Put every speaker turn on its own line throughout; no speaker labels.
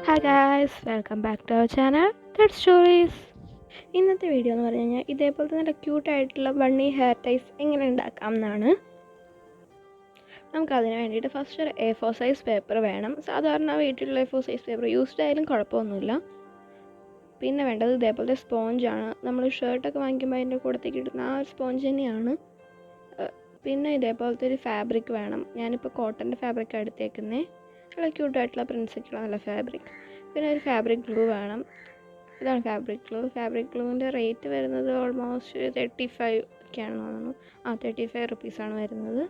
Hi guys, welcome back to our channel That Stories. ഇന്നത്തെ video എന്ന് പറഞ്ഞു കഴിഞ്ഞാൽ ഇതേപോലത്തെ നല്ല ക്യൂട്ടായിട്ടുള്ള ബണ്ണി ഹെയർ ടൈസ് എങ്ങനെ ഉണ്ടാക്കാം എന്നാണ്. നമുക്കതിന് വേണ്ടിയിട്ട് ഫസ്റ്റ് ഒരു A4 സൈസ് പേപ്പർ വേണം. സാധാരണ വീട്ടിലുള്ള A4 സൈസ് പേപ്പർ യൂസ്ഡ് ആയാലും കുഴപ്പമൊന്നുമില്ല. പിന്നെ വേണ്ടത് ഇതേപോലത്തെ സ്പോഞ്ചാണ്. നമ്മൾ ഷർട്ടൊക്കെ വാങ്ങിക്കുമ്പോൾ അതിൻ്റെ കൂടത്തേക്ക് ഇടുന്ന ആ ഒരു സ്പോഞ്ച് തന്നെയാണ്. പിന്നെ ഇതേപോലത്തെ ഒരു ഫാബ്രിക് വേണം. ഞാനിപ്പോൾ കോട്ടൻ്റെ ഫാബ്രിക്കാണ് എടുത്തേക്കുന്നത്. നല്ല ക്യൂട്ടായിട്ടുള്ള പ്രിൻസൊക്കെയുള്ള നല്ല ഫാബ്രിക്. പിന്നെ ഒരു ഫാബ്രിക് ഗ്ലൂ വേണം. ഇതാണ് ഫാബ്രിക് ഗ്ലൂവിൻ്റെ റേറ്റ് വരുന്നത് ഓൾമോസ്റ്റ് 35 ഒക്കെയാണെന്ന് തോന്നുന്നു. 35 റുപ്പീസാണ് വരുന്നത്.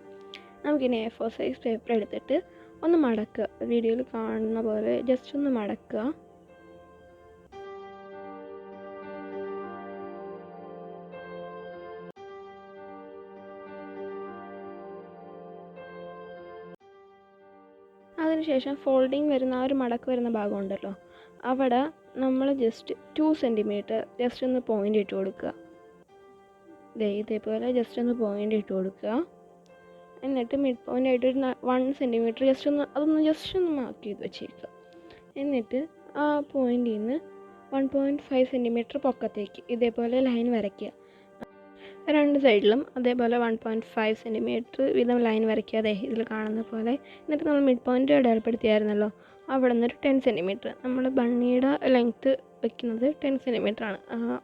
നമുക്കിനി A4 സൈസ് പേപ്പർ എടുത്തിട്ട് ഒന്ന് മടക്കുക. വീഡിയോയിൽ കാണുന്ന പോലെ ജസ്റ്റ് ഒന്ന് മടക്കുക. അതിനുശേഷം ഫോൾഡിങ് വരുന്ന ആ ഒരു മടക്ക് വരുന്ന ഭാഗം ഉണ്ടല്ലോ, അവിടെ നമ്മൾ ജസ്റ്റ് 2 സെൻറ്റിമീറ്റർ ജസ്റ്റ് ഒന്ന് പോയിൻ്റ് ഇട്ട് കൊടുക്കുക. ഇതേപോലെ ജസ്റ്റ് ഒന്ന് പോയിൻ്റ് ഇട്ട് കൊടുക്കുക. എന്നിട്ട് മിഡ് പോയിൻ്റ് ആയിട്ട് ഒരു 1 സെൻറ്റിമീറ്റർ ജസ്റ്റ് ഒന്ന് മാർക്ക് ചെയ്ത് വെച്ചേക്കുക. എന്നിട്ട് ആ പോയിൻ്റിൽ നിന്ന് 1.5 സെൻറ്റിമീറ്റർ പൊക്കത്തേക്ക് ഇതേപോലെ ലൈൻ വരയ്ക്കുക. രണ്ട് സൈഡിലും അതേപോലെ 1.5 സെൻറ്റിമീറ്റർ വീതം ലൈൻ വരയ്ക്കുക. ഇതിൽ കാണുന്ന പോലെ. എന്നിട്ട് നമ്മൾ മിഡ് പോയിൻ്റ് അടയാളപ്പെടുത്തിയായിരുന്നല്ലോ, അവിടെ നിന്നൊരു 10 സെൻറ്റിമീറ്റർ, നമ്മൾ ബണ്ണിയുടെ ലെങ്ത്ത് വയ്ക്കുന്നത് 10 സെൻറ്റിമീറ്ററാണ്.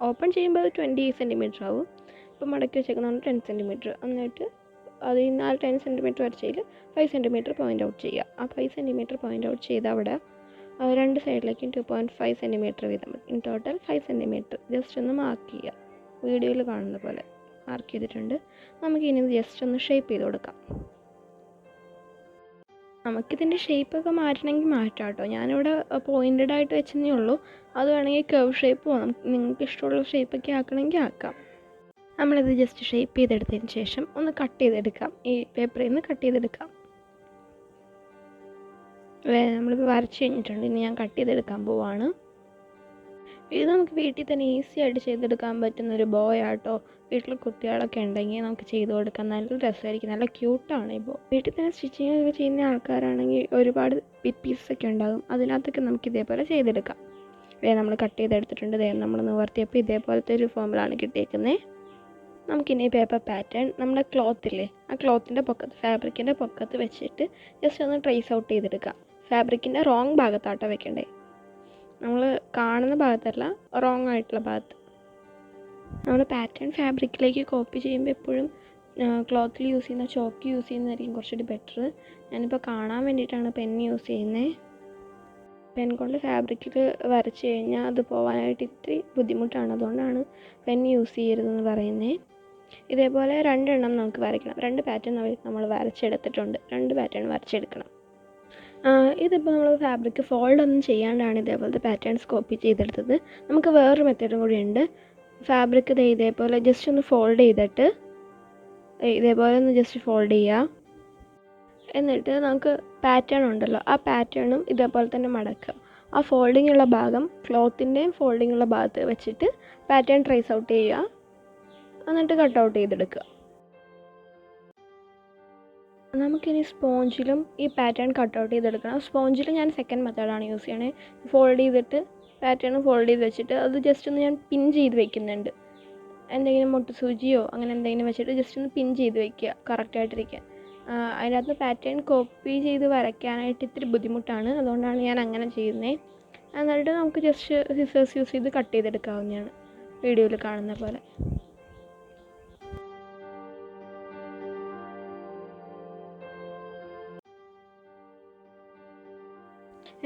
ഓപ്പൺ ചെയ്യുമ്പോൾ 20 സെൻറ്റിമീറ്റർ ആവും. ഇപ്പോൾ മടക്കി വെച്ചേക്കുന്നതാണ് 10 സെൻറ്റിമീറ്റർ. എന്നിട്ട് അതിൽ നിന്ന് 10 സെൻറ്റിമീറ്റർ വരച്ചതിൽ 5 സെൻറ്റിമീറ്റർ പോയിൻ്റ് ഔട്ട് ചെയ്യുക. ആ 5 സെൻറ്റിമീറ്റർ പോയിൻ്റ് ഔട്ട് ചെയ്ത് അവിടെ രണ്ട് സൈഡിലേക്കും 2.5 സെൻറ്റിമീറ്റർ വീതം, ഇൻ ടോട്ടൽ 5 സെൻറ്റിമീറ്റർ ജസ്റ്റ് ഒന്ന് മാർക്ക് ചെയ്യുക. വീഡിയോയിൽ കാണുന്ന പോലെ മാർക്ക് ചെയ്തിട്ടുണ്ട്. നമുക്കിനി ജസ്റ്റ് ഒന്ന് ഷേപ്പ് ചെയ്ത് കൊടുക്കാം. നമുക്കിതിൻ്റെ ഷേപ്പൊക്കെ മാറ്റണമെങ്കിൽ മാറ്റാം കേട്ടോ. ഞാനിവിടെ പോയിൻറ്റഡ് ആയിട്ട് വെച്ചതേ ഉള്ളൂ. അത് വേണമെങ്കിൽ കർവ് ഷേപ്പ് പോകാം. നിങ്ങൾക്ക് ഇഷ്ടമുള്ള ഷേപ്പൊക്കെ ആക്കണമെങ്കിൽ ആക്കാം. നമ്മളിത് ജസ്റ്റ് ഷേപ്പ് ചെയ്തെടുത്തതിന് ശേഷം ഒന്ന് കട്ട് ചെയ്തെടുക്കാം. ഈ പേപ്പറിൽ നിന്ന് കട്ട് ചെയ്തെടുക്കാം. നമ്മളിപ്പോൾ വരച്ച് കഴിഞ്ഞിട്ടുണ്ട്. ഇനി ഞാൻ കട്ട് ചെയ്തെടുക്കാൻ പോവാണ്. ഇത് നമുക്ക് വീട്ടിൽ തന്നെ ഈസി ആയിട്ട് ചെയ്തെടുക്കാൻ പറ്റുന്നൊരു ബോയാട്ടോ. വീട്ടിൽ കുട്ടികളൊക്കെ ഉണ്ടെങ്കിൽ നമുക്ക് ചെയ്ത് കൊടുക്കാൻ നല്ല രസമായിരിക്കും. നല്ല ക്യൂട്ടാണ് ഈ ബോ. വീട്ടിൽ തന്നെ സ്റ്റിച്ചിങ് ഒക്കെ ചെയ്യുന്ന ആൾക്കാരാണെങ്കിൽ ഒരുപാട് പീസൊക്കെ ഉണ്ടാകും. അതിനകത്തൊക്കെ നമുക്ക് ഇതേപോലെ ചെയ്തെടുക്കാം. നമ്മൾ കട്ട് ചെയ്തെടുത്തിട്ടുണ്ട്. നമ്മൾ നിവർത്തിയപ്പോൾ ഇതേപോലത്തെ ഒരു ഫോമിലാണ് കിട്ടിയേക്കുന്നത്. നമുക്കിനി പേപ്പർ പാറ്റേൺ നമ്മുടെ ക്ലോത്തില്ലേ, ആ ക്ലോത്തിൻ്റെ പൊക്കത്ത്, ഫാബ്രിക്കിൻ്റെ പൊക്കത്ത് വെച്ചിട്ട് ജസ്റ്റ് ഒന്ന് ട്രേസ് ഔട്ട് ചെയ്തെടുക്കാം. ഫാബ്രിക്കിൻ്റെ റോങ് ഭാഗത്താട്ടോ വെക്കണ്ടേ, നമ്മൾ കാണുന്ന ഭാഗത്തല്ല, റോങ് ആയിട്ടുള്ള ഭാഗത്ത്. നമ്മൾ പാറ്റേൺ ഫാബ്രിക്കിലേക്ക് കോപ്പി ചെയ്യുമ്പോൾ എപ്പോഴും ക്ലോത്തിൽ യൂസ് ചെയ്യുന്ന ചോക്ക് യൂസ് ചെയ്യുന്നതായിരിക്കും കുറച്ചുകൂടി ബെറ്റർ. ഞാനിപ്പോൾ കാണാൻ വേണ്ടിയിട്ടാണ് പെൻ യൂസ് ചെയ്യുന്നത്. പെൻ കൊണ്ട് ഫാബ്രിക്കിൽ വരച്ച് കഴിഞ്ഞാൽ അത് പോകാനായിട്ട് ഇത്തിരി ബുദ്ധിമുട്ടാണ്. അതുകൊണ്ടാണ് പെൻ യൂസ് ചെയ്യരുതെന്ന് പറയുന്നത്. ഇതേപോലെ 2 എണ്ണം നമുക്ക് വരയ്ക്കണം. 2 പാറ്റേൺ നമ്മൾ വരച്ചെടുത്തിട്ടുണ്ട്. 2 പാറ്റേൺ വരച്ചെടുക്കണം. ഇതിപ്പോൾ നമ്മൾ ഫാബ്രിക് ഫോൾഡ് ഒന്നും ചെയ്യാണ്ടാണ് ഇതേപോലത്തെ പാറ്റേൺസ് കോപ്പി ചെയ്തെടുത്തത്. നമുക്ക് വേറൊരു മെത്തേഡും കൂടി ഉണ്ട്. ഫാബ്രിക് ഇതേപോലെ ജസ്റ്റ് ഒന്ന് ഫോൾഡ് ചെയ്തിട്ട് ഇതേപോലെ ഒന്ന് ജസ്റ്റ് ഫോൾഡ് ചെയ്യുക. എന്നിട്ട് നമുക്ക് പാറ്റേൺ ഉണ്ടല്ലോ, ആ പാറ്റേണും ഇതേപോലെ തന്നെ മടക്കുക. ആ ഫോൾഡിംഗ് ഉള്ള ഭാഗം ക്ലോത്തിൻ്റെയും ഫോൾഡിംഗ് ഉള്ള ഭാഗത്ത് വെച്ചിട്ട് പാറ്റേൺ ട്രേസ് ഔട്ട് ചെയ്യുക. എന്നിട്ട് കട്ട് ഔട്ട് ചെയ്തെടുക്കുക. നമുക്കിനി സ്പോഞ്ചിലും ഈ പാറ്റേൺ കട്ട് ഔട്ട് ചെയ്തെടുക്കണം. സ്പോഞ്ചിൽ ഞാൻ സെക്കൻഡ് മെത്തേഡാണ് യൂസ് ചെയ്യണത്. ഫോൾഡ് ചെയ്തിട്ട് പാറ്റേൺ ഫോൾഡ് ചെയ്ത് വെച്ചിട്ട് അത് ജസ്റ്റ് ഒന്ന് ഞാൻ പിൻ ചെയ്ത് വെക്കുന്നുണ്ട്. എന്തെങ്കിലും മുട്ട് സൂചിയോ അങ്ങനെ എന്തെങ്കിലും വെച്ചിട്ട് ജസ്റ്റ് ഒന്ന് പിൻ ചെയ്ത് വെക്കുക, കറക്റ്റായിട്ടിരിക്കുക. അതിനകത്ത് പാറ്റേൺ കോപ്പി ചെയ്ത് വരയ്ക്കാനായിട്ട് ഇത്തിരി ബുദ്ധിമുട്ടാണ്. അതുകൊണ്ടാണ് ഞാൻ അങ്ങനെ ചെയ്യുന്നത്. എന്നിട്ട് നമുക്ക് ജസ്റ്റ് സിസേഴ്സ് യൂസ് ചെയ്ത് കട്ട് ചെയ്തെടുക്കാവുന്നതാണ്, വീഡിയോയിൽ കാണുന്ന പോലെ.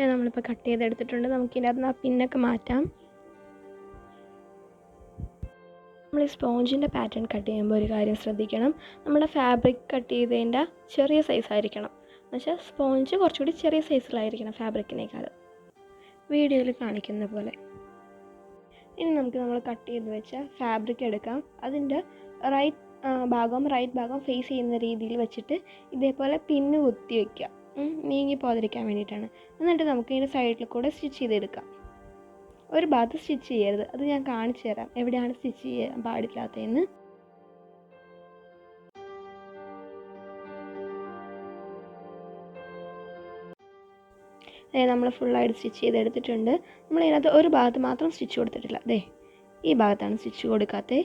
നമ്മളിപ്പോൾ കട്ട് ചെയ്തെടുത്തിട്ടുണ്ട്. നമുക്കിതിനകത്ത് ആ പിന്നൊക്കെ മാറ്റാം. നമ്മൾ ഈ സ്പോഞ്ചിൻ്റെ പാറ്റേൺ കട്ട് ചെയ്യുമ്പോൾ ഒരു കാര്യം ശ്രദ്ധിക്കണം. നമ്മുടെ ഫാബ്രിക് കട്ട് ചെയ്തതിൻ്റെ ചെറിയ സൈസായിരിക്കണം. എന്നുവെച്ചാൽ സ്പോഞ്ച് കുറച്ചുകൂടി ചെറിയ സൈസിലായിരിക്കണം ഫാബ്രിക്കിനേക്കാൾ, വീഡിയോയിൽ കാണിക്കുന്ന പോലെ. ഇനി നമുക്ക് നമ്മൾ കട്ട് ചെയ്ത് വെച്ച ഫാബ്രിക് എടുക്കാം. അതിൻ്റെ റൈറ്റ് ഭാഗം ഫേസ് ചെയ്യുന്ന രീതിയിൽ വെച്ചിട്ട് ഇതേപോലെ പിന്ന് കുത്തി വയ്ക്കുക. നീങ്ങി പോകാതിരിക്കാൻ വേണ്ടിയിട്ടാണ്. എന്നിട്ട് നമുക്ക് ഇതിൻ്റെ സൈഡിൽ കൂടെ സ്റ്റിച്ച് ചെയ്തെടുക്കാം. ഒരു ഭാഗത്ത് സ്റ്റിച്ച് ചെയ്യരുത്. അത് ഞാൻ കാണിച്ചു തരാം എവിടെയാണ് സ്റ്റിച്ച് ചെയ്യാൻ പാടില്ലാത്തതെന്ന്. നമ്മൾ ഫുള്ളായിട്ട് സ്റ്റിച്ച് ചെയ്തെടുത്തിട്ടുണ്ട്. നമ്മളതിനകത്ത് ഒരു ഭാഗത്ത് മാത്രം സ്റ്റിച്ച് കൊടുത്തിട്ടില്ല. ഈ ഭാഗത്താണ് സ്റ്റിച്ച് കൊടുക്കാത്തത്.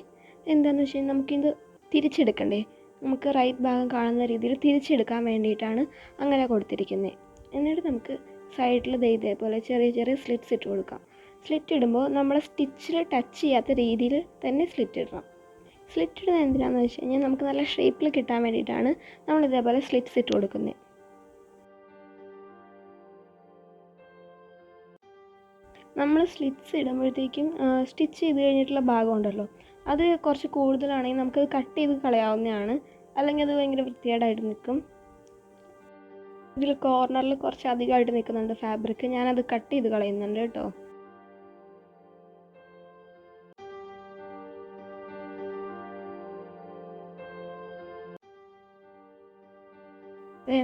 എന്താണെന്ന് വെച്ച് കഴിഞ്ഞാൽ നമുക്കിത് തിരിച്ചെടുക്കണ്ടേ, നമുക്ക് റൈറ്റ് ഭാഗം കാണുന്ന രീതിയിൽ തിരിച്ചെടുക്കാൻ വേണ്ടിയിട്ടാണ് അങ്ങനെ കൊടുത്തിരിക്കുന്നത്. എന്നിട്ട് നമുക്ക് സൈഡിൽ ഇതേപോലെ ചെറിയ ചെറിയ സ്ലിറ്റ്സ് ഇട്ട് കൊടുക്കാം. സ്ലിറ്റ് ഇടുമ്പോൾ നമ്മൾ സ്റ്റിച്ചിൽ ടച്ച് ചെയ്യാത്ത രീതിയിൽ തന്നെ സ്ലിറ്റ് ഇടണം. സ്ലിറ്റ് ഇടുന്നത് എന്തിനാണെന്ന് വെച്ച് കഴിഞ്ഞാൽ നമുക്ക് നല്ല ഷേപ്പിൽ കിട്ടാൻ വേണ്ടിയിട്ടാണ് നമ്മൾ ഇതേപോലെ സ്ലിറ്റ്സ് ഇട്ട് കൊടുക്കുന്നത്. നമ്മൾ സ്ലിറ്റ്സ് ഇടുമ്പോഴത്തേക്കും സ്റ്റിച്ച് ചെയ്ത് കഴിഞ്ഞിട്ടുള്ള ഭാഗം ഉണ്ടല്ലോ, അത് കുറച്ച് കൂടുതലാണെങ്കിൽ നമുക്കത് കട്ട് ചെയ്ത് കളയാവുന്നതാണ്. അല്ലെങ്കിൽ അത് ഭയങ്കര വൃത്തികേടായിട്ട് നിൽക്കും. ഇതിൽ കോർണറിൽ കുറച്ച് അധികമായിട്ട് നിൽക്കുന്നുണ്ട് ഫാബ്രിക്, ഞാനത് കട്ട് ചെയ്ത് കളയുന്നുണ്ട് കേട്ടോ.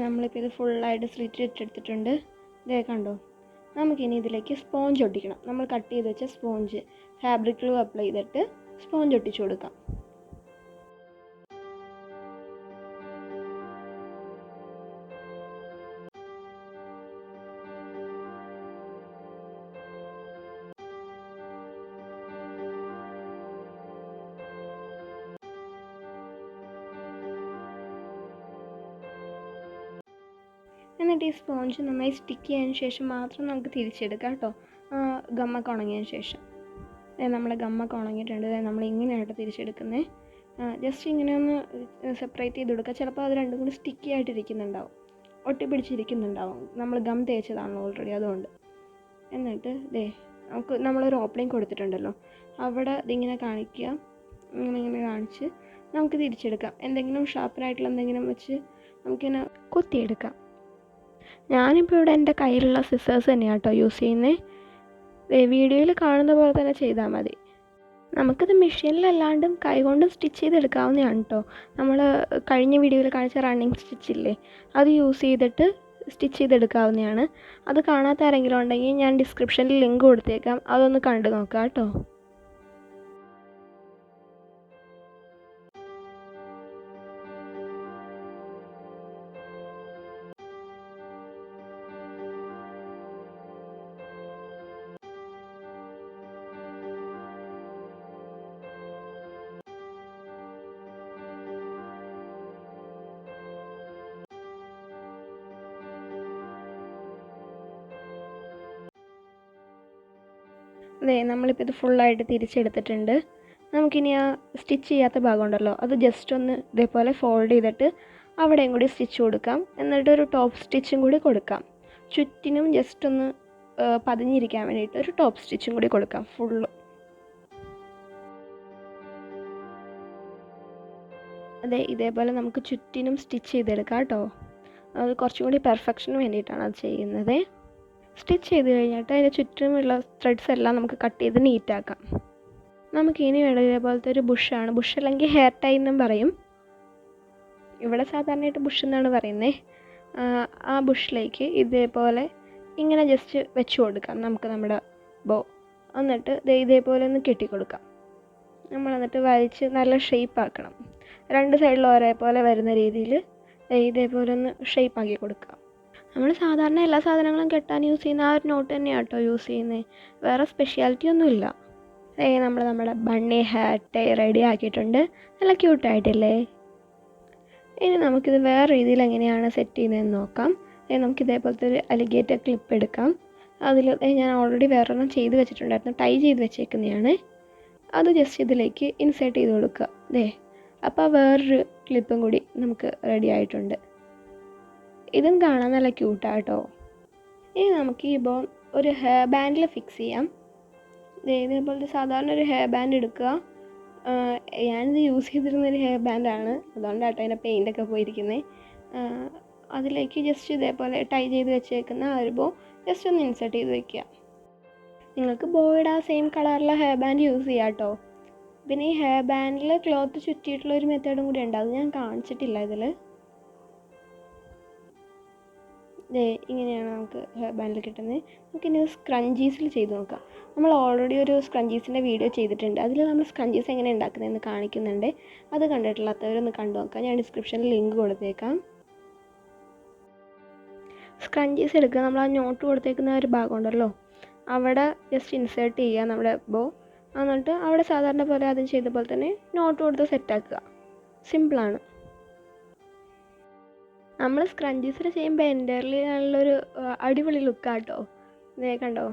നമ്മളിപ്പോൾ ഇത് ഫുള്ളായിട്ട് സ്ലിറ്റ് ഇട്ടെടുത്തിട്ടുണ്ട്. കണ്ടോ, നമുക്കിനി ഇതിലേക്ക് സ്പോഞ്ച് ഒട്ടിക്കണം. നമ്മൾ കട്ട് ചെയ്ത് വെച്ച സ്പോഞ്ച് ഫാബ്രിക് ഗ്ലൂ അപ്ലൈ ചെയ്തിട്ട് സ്പോഞ്ച് ഒട്ടിച്ചു കൊടുക്കാം. എന്നിട്ട് ഈ സ്പോഞ്ച് നന്നായി സ്റ്റിക്ക് ചെയ്തതിന് ശേഷം മാത്രം നമുക്ക് തിരിച്ചെടുക്കാം കേട്ടോ, ഗമ്മൊക്കെ ഉണങ്ങിയതിന് ശേഷം. നമ്മളെ ഗമ്മൊക്കെ ഉണങ്ങിയിട്ടുണ്ട്. നമ്മൾ ഇങ്ങനെയായിട്ട് തിരിച്ചെടുക്കുന്നത്. ജസ്റ്റ് ഇങ്ങനെ ഒന്ന് സെപ്പറേറ്റ് ചെയ്ത് കൊടുക്കുക. ചിലപ്പോൾ അത് രണ്ടും കൂടി സ്റ്റിക്കി ആയിട്ടിരിക്കുന്നുണ്ടാവും, ഒട്ടിപ്പിടിച്ചിരിക്കുന്നുണ്ടാവും. നമ്മൾ ഗം തേച്ചതാണല്ലോ ഓൾറെഡി, അതുകൊണ്ട്. എന്നിട്ട് നമുക്ക് നമ്മളൊരു ഓപ്പണിങ് കൊടുത്തിട്ടുണ്ടല്ലോ, അവിടെ ഇതിങ്ങനെ കാണിക്കുക. ഇങ്ങനെ കാണിച്ച് നമുക്ക് തിരിച്ചെടുക്കാം. എന്തെങ്കിലും ഷാർപ്പനായിട്ടുള്ള എന്തെങ്കിലും വെച്ച് നമുക്കിങ്ങനെ കുത്തിയെടുക്കാം. ഞാനിപ്പോൾ ഇവിടെ എൻ്റെ കയ്യിലുള്ള സിസേഴ്സ് തന്നെയാണ് കേട്ടോ യൂസ് ചെയ്യുന്നത്. വീഡിയോയിൽ കാണുന്ന പോലെ തന്നെ ചെയ്താൽ മതി. നമുക്കിത് മെഷീനിലല്ലാണ്ടും കൈകൊണ്ടും സ്റ്റിച്ച് ചെയ്തെടുക്കാവുന്നതാണ് കേട്ടോ. നമ്മൾ കഴിഞ്ഞ വീഡിയോയിൽ കാണിച്ച റണ്ണിങ് സ്റ്റിച്ചില്ലേ, അത് യൂസ് ചെയ്തിട്ട് സ്റ്റിച്ച് ചെയ്തെടുക്കാവുന്നതാണ്. അത് കാണാത്ത ആരെങ്കിലും ഉണ്ടെങ്കിൽ ഞാൻ ഡിസ്ക്രിപ്ഷനിൽ ലിങ്ക് കൊടുത്തേക്കാം, അതൊന്ന് കണ്ടു നോക്കാം കേട്ടോ. നമ്മളിപ്പോൾ ഇത് ഫുള്ളായിട്ട് തിരിച്ചെടുത്തിട്ടുണ്ട്. നമുക്കിനി ആ സ്റ്റിച്ച് ചെയ്യാത്ത ഭാഗം ഉണ്ടല്ലോ, അത് ജസ്റ്റ് ഒന്ന് ഇതേപോലെ ഫോൾഡ് ചെയ്തിട്ട് അവിടെയും കൂടി സ്റ്റിച്ച് കൊടുക്കാം. എന്നിട്ട് ഒരു ടോപ്പ് സ്റ്റിച്ചും കൂടി കൊടുക്കാം. ചുറ്റിനും ജസ്റ്റ് ഒന്ന് പതിഞ്ഞിരിക്കാൻ വേണ്ടിയിട്ട് ഒരു ടോപ്പ് സ്റ്റിച്ചും കൂടി കൊടുക്കാം ഫുള്ള്. ഇതേപോലെ നമുക്ക് ചുറ്റിനും സ്റ്റിച്ച് ചെയ്തെടുക്കാം കേട്ടോ. അത് കുറച്ചും കൂടി പെർഫെക്ഷന് വേണ്ടിയിട്ടാണ് അത് ചെയ്യുന്നത്. സ്റ്റിച്ച് ചെയ്ത് കഴിഞ്ഞിട്ട് അതിന് ചുറ്റുമുള്ള ത്രെഡ്സ് എല്ലാം നമുക്ക് കട്ട് ചെയ്ത് നീറ്റാക്കാം. നമുക്ക് ഇനി വേണ്ടത് ഇതേപോലത്തെ ഒരു ബുഷാണ്. ബുഷ് അല്ലെങ്കിൽ ഹെയർ ടൈ എന്നും പറയും. ഇവിടെ സാധാരണയായിട്ട് ബുഷ് എന്നാണ് പറയുന്നത്. ആ ബുഷിലേക്ക് ഇതേപോലെ ഇങ്ങനെ ജസ്റ്റ് വെച്ച് കൊടുക്കാം നമുക്ക് നമ്മുടെ ബോ. എന്നിട്ട് ഇതേപോലെ ഒന്ന് കെട്ടിക്കൊടുക്കാം. എന്നിട്ട് വലിച്ച് നല്ല ഷേപ്പ് ആക്കണം. രണ്ട് സൈഡിലും ഒരേപോലെ വരുന്ന രീതിയിൽ ഇതേപോലെ ഒന്ന് ഷേപ്പ് ആക്കി കൊടുക്കാം. നമ്മൾ സാധാരണ എല്ലാ സാധനങ്ങളും കെട്ടാൻ യൂസ് ചെയ്യുന്ന ആ ഒരു നോട്ട് തന്നെയാണ് കേട്ടോ യൂസ് ചെയ്യുന്നത്. വേറെ സ്പെഷ്യാലിറ്റി ഒന്നുമില്ല. നമ്മുടെ ബണ്ണി ഹെയർ ടൈ റെഡി ആക്കിയിട്ടുണ്ട്. നല്ല ക്യൂട്ടായിട്ടില്ലേ? ഇനി നമുക്കിത് വേറെ രീതിയിൽ എങ്ങനെയാണ് സെറ്റ് ചെയ്യുന്നതെന്ന് നോക്കാം. നമുക്കിതേപോലത്തെ ഒരു അലിഗേറ്റർ ക്ലിപ്പ് എടുക്കാം. അതിൽ ഞാൻ ഓൾറെഡി വേറൊരെണ്ണം ചെയ്ത് വെച്ചിട്ടുണ്ടായിരുന്നു, ടൈ ചെയ്ത് വെച്ചേക്കുന്നതാണ്. അത് ജസ്റ്റ് ഇതിലേക്ക് ഇൻസേർട്ട് ചെയ്ത് കൊടുക്കുക. അപ്പോൾ വേറൊരു ക്ലിപ്പും കൂടി നമുക്ക് റെഡി ആയിട്ടുണ്ട്. ഇതും കാണാൻ നല്ല ക്യൂട്ടാട്ടോ. ഇനി നമുക്ക് ഈ ബോ ഒരു ഹെയർ ബാൻഡിൽ ഫിക്സ് ചെയ്യാം. ഇതേപോലത്തെ സാധാരണ ഒരു ഹെയർ ബാൻഡ് എടുക്കുക. ഞാനിത് യൂസ് ചെയ്തിരുന്നൊരു ഹെയർ ബാൻഡാണ്, അതുകൊണ്ടാട്ടോ അതിൻ്റെ പെയിൻ്റൊക്കെ പോയിരിക്കുന്നത്. അതിലേക്ക് ജസ്റ്റ് ഇതേപോലെ ടൈ ചെയ്ത് വെച്ചേക്കുന്ന ആ ഒരു ബോ ജസ്റ്റ് ഒന്ന് ഇൻസേർട്ട് ചെയ്ത് വെക്കുക. നിങ്ങൾക്ക് ബോയുടെ ആ സെയിം കളറിലുള്ള ഹെയർ ബാൻഡ് യൂസ് ചെയ്യാം കേട്ടോ. പിന്നെ ഈ ഹെയർ ബാൻഡിൽ ക്ലോത്ത് ചുറ്റിയിട്ടുള്ള ഒരു മെത്തേഡും കൂടി ഉണ്ട്, അത് ഞാൻ കാണിച്ചിട്ടില്ല ഇതിൽ. ഇങ്ങനെയാണ് നമുക്ക് ഹെയർ ബാൻഡിൽ കിട്ടുന്നത്. നമുക്കിനി സ്ക്രഞ്ചീസിൽ ചെയ്ത് നോക്കാം. നമ്മൾ ഓൾറെഡി ഒരു സ്ക്രഞ്ചീസിൻ്റെ വീഡിയോ ചെയ്തിട്ടുണ്ട്, അതിൽ നമ്മൾ സ്ക്രഞ്ചീസ് എങ്ങനെ ഉണ്ടാക്കുന്നതെന്ന് കാണിക്കുന്നുണ്ട്. അത് കണ്ടിട്ടില്ലാത്തവരൊന്ന് കണ്ടു നോക്കാം, ഞാൻ ഡിസ്ക്രിപ്ഷനിൽ ലിങ്ക് കൊടുത്തേക്കാം. സ്ക്രഞ്ചീസ് എടുക്കുക. നമ്മൾ ആ നോട്ട് കൊടുത്തേക്കുന്ന ഒരു ഭാഗം ഉണ്ടല്ലോ, അവിടെ ജസ്റ്റ് ഇൻസേർട്ട് ചെയ്യുക നമ്മുടെ ബോ. എന്നിട്ട് അവിടെ സാധാരണ പോലെ ആദ്യം ചെയ്ത പോലെ തന്നെ നോട്ട് കൊടുത്ത് സെറ്റാക്കുക. സിമ്പിളാണ്. നമ്മൾ സ്ക്രഞ്ചീസിൽ ചെയ്യുമ്പോൾ എൻ്റർലി നല്ലൊരു അടിപൊളി ലുക്കാട്ടോ. ഇതേ കണ്ടോ.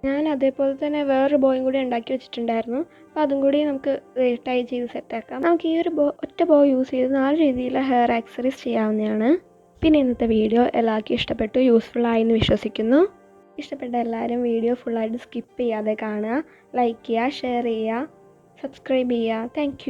ഞാൻ അതേപോലെ തന്നെ വേറൊരു ബോയും കൂടി ഉണ്ടാക്കി വെച്ചിട്ടുണ്ടായിരുന്നു. അപ്പോൾ അതും കൂടി നമുക്ക് ടൈ ചെയ്ത് സെറ്റാക്കാം. നമുക്ക് ഈ ഒരു ഒറ്റ ബോ യൂസ് ചെയ്ത് 4 രീതിയിലുള്ള ഹെയർ ആക്സസറീസ് ചെയ്യാവുന്നതാണ്. പിന്നെ ഇന്നത്തെ വീഡിയോ എല്ലാവർക്കും ഇഷ്ടപ്പെട്ടു, യൂസ്ഫുള്ളായി എന്ന് വിശ്വസിക്കുന്നു. ഇഷ്ടപ്പെട്ട എല്ലാവരും വീഡിയോ ഫുള്ളായിട്ട് സ്കിപ്പ് ചെയ്യാതെ കാണുക, ലൈക്ക് ചെയ്യുക, ഷെയർ ചെയ്യുക, സബ്സ്ക്രൈബ് ചെയ്യുക. താങ്ക്